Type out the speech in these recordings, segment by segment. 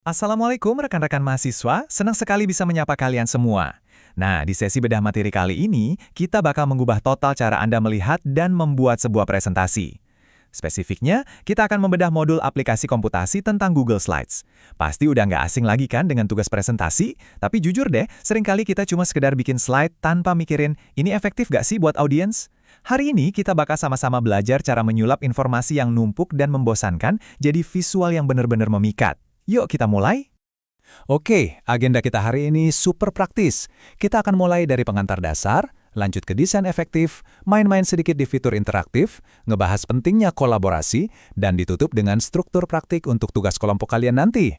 Assalamualaikum rekan-rekan mahasiswa, senang sekali bisa menyapa kalian semua. Nah, di sesi bedah materi kali ini, kita bakal mengubah total cara Anda melihat dan membuat sebuah presentasi. Spesifiknya, kita akan membedah modul aplikasi komputasi tentang Google Slides. Pasti udah nggak asing lagi kan dengan tugas presentasi, tapi jujur deh, seringkali kita cuma sekedar bikin slide tanpa mikirin, ini efektif nggak sih buat audiens? Hari ini kita bakal sama-sama belajar cara menyulap informasi yang numpuk dan membosankan jadi visual yang benar-benar memikat. Yuk kita mulai. Oke, agenda kita hari ini super praktis. Kita akan mulai dari pengantar dasar, lanjut ke desain efektif, main-main sedikit di fitur interaktif, ngebahas pentingnya kolaborasi, dan ditutup dengan struktur praktik untuk tugas kelompok kalian nanti.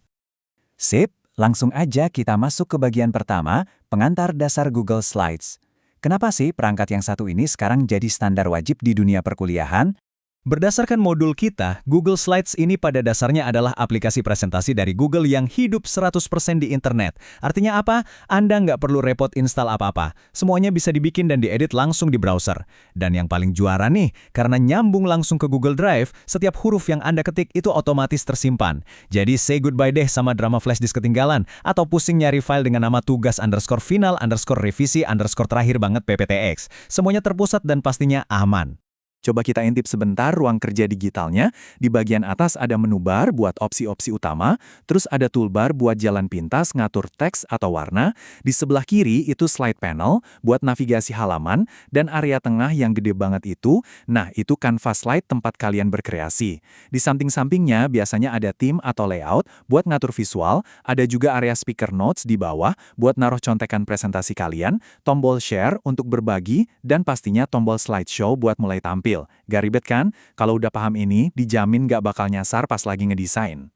Sip, langsung aja kita masuk ke bagian pertama, pengantar dasar Google Slides. Kenapa sih perangkat yang satu ini sekarang jadi standar wajib di dunia perkuliahan? Berdasarkan modul kita, Google Slides ini pada dasarnya adalah aplikasi presentasi dari Google yang hidup 100% di internet. Artinya apa? Anda nggak perlu repot install apa-apa. Semuanya bisa dibikin dan diedit langsung di browser. Dan yang paling juara nih, karena nyambung langsung ke Google Drive, setiap huruf yang Anda ketik itu otomatis tersimpan. Jadi say goodbye deh sama drama flash disk ketinggalan, atau pusing nyari file dengan nama tugas_final_revisi_terakhir banget PPTX. Semuanya terpusat dan pastinya aman. Coba kita intip sebentar ruang kerja digitalnya. Di bagian atas ada menu bar buat opsi-opsi utama, terus ada toolbar buat jalan pintas ngatur teks atau warna. Di sebelah kiri itu slide panel buat navigasi halaman, dan area tengah yang gede banget itu, nah itu kanvas slide tempat kalian berkreasi. Di samping-sampingnya biasanya ada theme atau layout buat ngatur visual, ada juga area speaker notes di bawah buat naruh contekan presentasi kalian, tombol share untuk berbagi, dan pastinya tombol slideshow buat mulai tampil. Gak ribet kan? Kalau udah paham ini, dijamin gak bakal nyasar pas lagi ngedesain.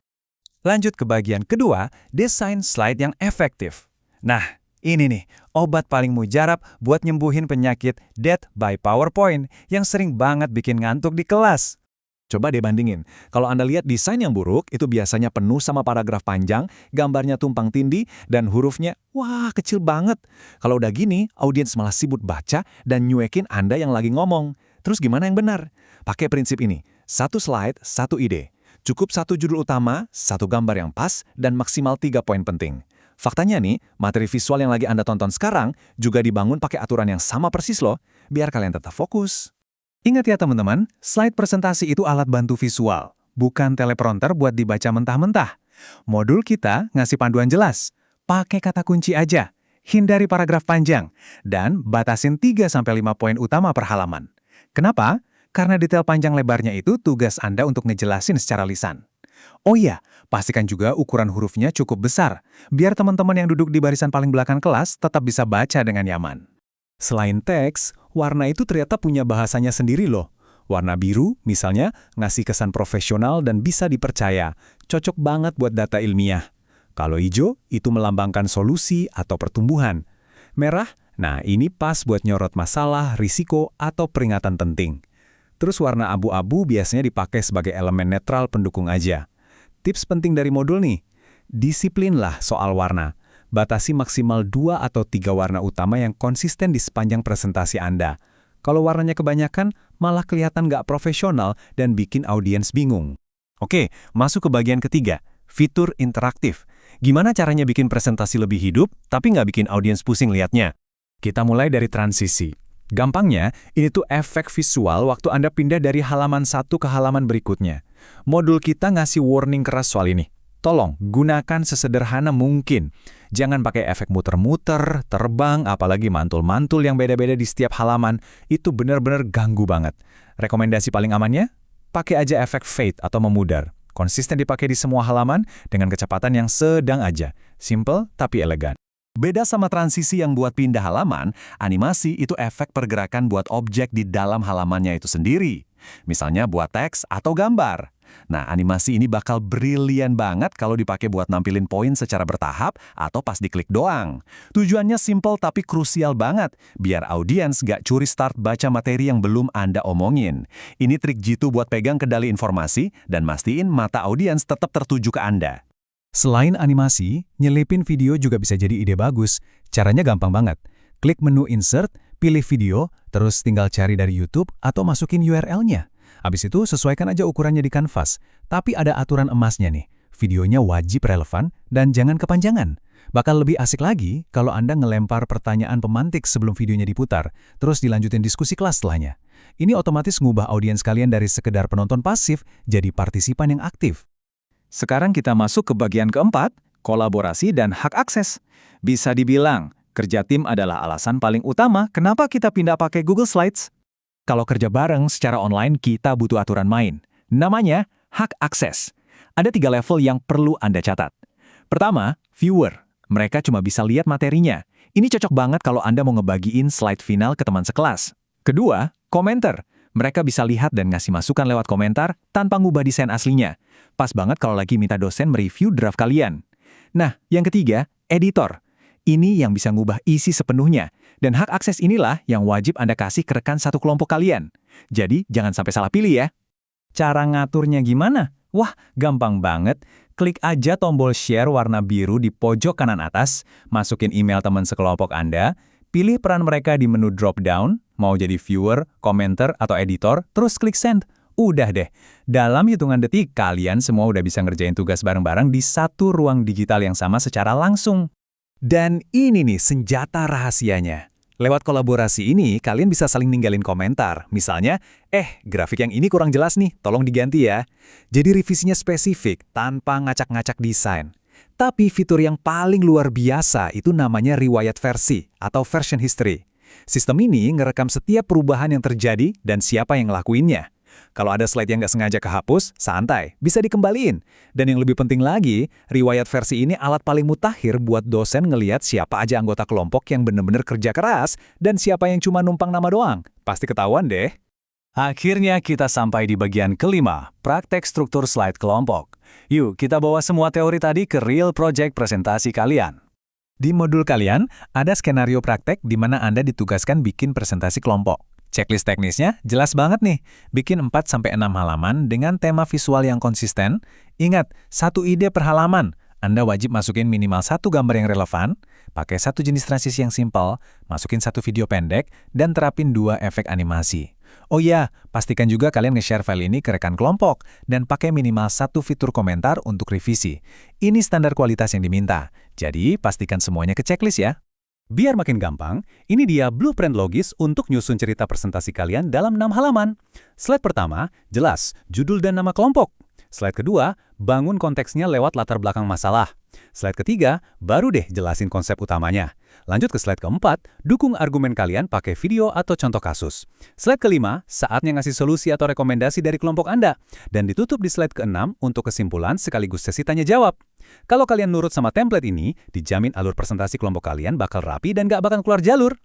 Lanjut ke bagian kedua, desain slide yang efektif. Nah, ini nih, obat paling mujarab buat nyembuhin penyakit Death by PowerPoint yang sering banget bikin ngantuk di kelas. Coba deh bandingin, kalau Anda lihat desain yang buruk, itu biasanya penuh sama paragraf panjang, gambarnya tumpang tindih, dan hurufnya, wah kecil banget. Kalau udah gini, audiens malah sibuk baca dan nyuekin Anda yang lagi ngomong. Terus gimana yang benar? Pakai prinsip ini, satu slide, satu ide. Cukup satu judul utama, satu gambar yang pas, dan maksimal 3 poin penting. Faktanya nih, materi visual yang lagi Anda tonton sekarang juga dibangun pakai aturan yang sama persis loh, biar kalian tetap fokus. Ingat ya teman-teman, slide presentasi itu alat bantu visual, bukan teleprompter buat dibaca mentah-mentah. Modul kita ngasih panduan jelas. Pakai kata kunci aja, hindari paragraf panjang, dan batasin 3-5 poin utama per halaman. Kenapa? Karena detail panjang lebarnya itu tugas Anda untuk ngejelasin secara lisan. Oh iya, pastikan juga ukuran hurufnya cukup besar, biar teman-teman yang duduk di barisan paling belakang kelas tetap bisa baca dengan nyaman. Selain teks, warna itu ternyata punya bahasanya sendiri loh. Warna biru, misalnya, ngasih kesan profesional dan bisa dipercaya, cocok banget buat data ilmiah. Kalau hijau, itu melambangkan solusi atau pertumbuhan. Merah, nah ini pas buat nyorot masalah, risiko, atau peringatan penting. Terus warna abu-abu biasanya dipakai sebagai elemen netral pendukung aja. Tips penting dari modul nih, disiplinlah soal warna. Batasi maksimal 2 atau 3 warna utama yang konsisten di sepanjang presentasi Anda. Kalau warnanya kebanyakan, malah kelihatan nggak profesional dan bikin audiens bingung. Oke, masuk ke bagian ketiga, fitur interaktif. Gimana caranya bikin presentasi lebih hidup, tapi nggak bikin audiens pusing liatnya? Kita mulai dari transisi. Gampangnya, ini tuh efek visual waktu Anda pindah dari halaman satu ke halaman berikutnya. Modul kita ngasih warning keras soal ini. Tolong, gunakan sesederhana mungkin. Jangan pakai efek muter-muter, terbang, apalagi mantul-mantul yang beda-beda di setiap halaman. Itu benar-benar ganggu banget. Rekomendasi paling amannya? Pakai aja efek fade atau memudar. Konsisten dipakai di semua halaman dengan kecepatan yang sedang aja. Simple tapi elegan. Beda sama transisi yang buat pindah halaman, animasi itu efek pergerakan buat objek di dalam halamannya itu sendiri. Misalnya buat teks atau gambar. Nah, animasi ini bakal brilian banget kalau dipakai buat nampilin poin secara bertahap atau pas diklik doang. Tujuannya simple tapi krusial banget, biar audiens gak curi start baca materi yang belum Anda omongin. Ini trik jitu buat pegang kendali informasi dan mastiin mata audiens tetap tertuju ke Anda. Selain animasi, nyelipin video juga bisa jadi ide bagus. Caranya gampang banget. Klik menu Insert, pilih video, terus tinggal cari dari YouTube atau masukin URL-nya. Habis itu sesuaikan aja ukurannya di kanvas. Tapi ada aturan emasnya nih. videonya wajib relevan dan jangan kepanjangan. Bakal lebih asik lagi kalau Anda ngelempar pertanyaan pemantik sebelum videonya diputar, terus dilanjutin diskusi kelas setelahnya. Ini otomatis ngubah audiens kalian dari sekedar penonton pasif jadi partisipan yang aktif. Sekarang kita masuk ke bagian keempat, kolaborasi dan hak akses. Bisa dibilang, kerja tim adalah alasan paling utama kenapa kita pindah pakai Google Slides. Kalau kerja bareng secara online, kita butuh aturan main. Namanya hak akses. Ada 3 level yang perlu Anda catat. Pertama, viewer. Mereka cuma bisa lihat materinya. Ini cocok banget kalau Anda mau ngebagiin slide final ke teman sekelas. Kedua, commenter. Mereka bisa lihat dan ngasih masukan lewat komentar tanpa ngubah desain aslinya. Pas banget kalau lagi minta dosen mereview draft kalian. Nah, yang ketiga, editor. Ini yang bisa ngubah isi sepenuhnya. Dan hak akses inilah yang wajib Anda kasih ke rekan satu kelompok kalian. Jadi, jangan sampai salah pilih ya. Cara ngaturnya gimana? Wah, gampang banget. Klik aja tombol share warna biru di pojok kanan atas, masukin email teman sekelompok Anda, pilih peran mereka di menu drop-down, mau jadi viewer, commenter, atau editor, terus klik send. Udah deh, dalam hitungan detik, kalian semua udah bisa ngerjain tugas bareng-bareng di satu ruang digital yang sama secara langsung. Dan ini nih senjata rahasianya. Lewat kolaborasi ini, kalian bisa saling ninggalin komentar. Misalnya, grafik yang ini kurang jelas nih, tolong diganti ya. Jadi revisinya spesifik, tanpa ngacak-ngacak desain. Tapi fitur yang paling luar biasa itu namanya riwayat versi atau version history. Sistem ini ngerekam setiap perubahan yang terjadi dan siapa yang ngelakuinnya. Kalau ada slide yang nggak sengaja kehapus, santai, bisa dikembaliin. Dan yang lebih penting lagi, riwayat versi ini alat paling mutakhir buat dosen ngelihat siapa aja anggota kelompok yang bener-bener kerja keras dan siapa yang cuma numpang nama doang. Pasti ketahuan deh. Akhirnya kita sampai di bagian kelima, praktek struktur slide kelompok. Yuk, kita bawa semua teori tadi ke real project presentasi kalian. Di modul kalian, ada skenario praktek di mana Anda ditugaskan bikin presentasi kelompok. Checklist teknisnya jelas banget nih, bikin 4-6 halaman dengan tema visual yang konsisten. Ingat, 1 ide per halaman. Anda wajib masukin minimal 1 gambar yang relevan, pakai 1 jenis transisi yang simpel, masukin 1 video pendek, dan terapin 2 efek animasi. Oh iya, pastikan juga kalian nge-share file ini ke rekan kelompok, dan pakai minimal 1 fitur komentar untuk revisi. Ini standar kualitas yang diminta, jadi pastikan semuanya ke checklist ya. Biar makin gampang, ini dia blueprint logis untuk nyusun cerita presentasi kalian dalam 6 halaman. Slide pertama, jelas, judul dan nama kelompok. Slide kedua, bangun konteksnya lewat latar belakang masalah. Slide ketiga, baru deh jelasin konsep utamanya. Lanjut ke slide keempat, dukung argumen kalian pakai video atau contoh kasus. Slide kelima, saatnya ngasih solusi atau rekomendasi dari kelompok Anda. Dan ditutup di slide keenam untuk kesimpulan sekaligus sesi tanya jawab. Kalau kalian nurut sama template ini, dijamin alur presentasi kelompok kalian bakal rapi dan gak bakal keluar jalur.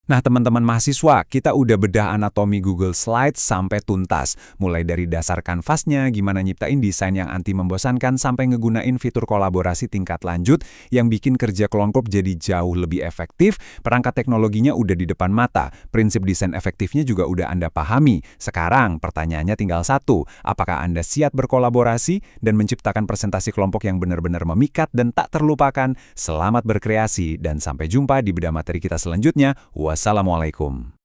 Nah teman-teman mahasiswa, kita udah bedah anatomi Google Slides sampai tuntas. Mulai dari dasar kanvasnya, gimana nyiptain desain yang anti membosankan, sampai ngegunain fitur kolaborasi tingkat lanjut yang bikin kerja kelompok jadi jauh lebih efektif. Perangkat teknologinya udah di depan mata, prinsip desain efektifnya juga udah Anda pahami. Sekarang pertanyaannya tinggal satu, apakah Anda siap berkolaborasi dan menciptakan presentasi kelompok yang benar-benar memikat dan tak terlupakan? Selamat berkreasi dan sampai jumpa di bedah materi kita selanjutnya. Wassalamualaikum.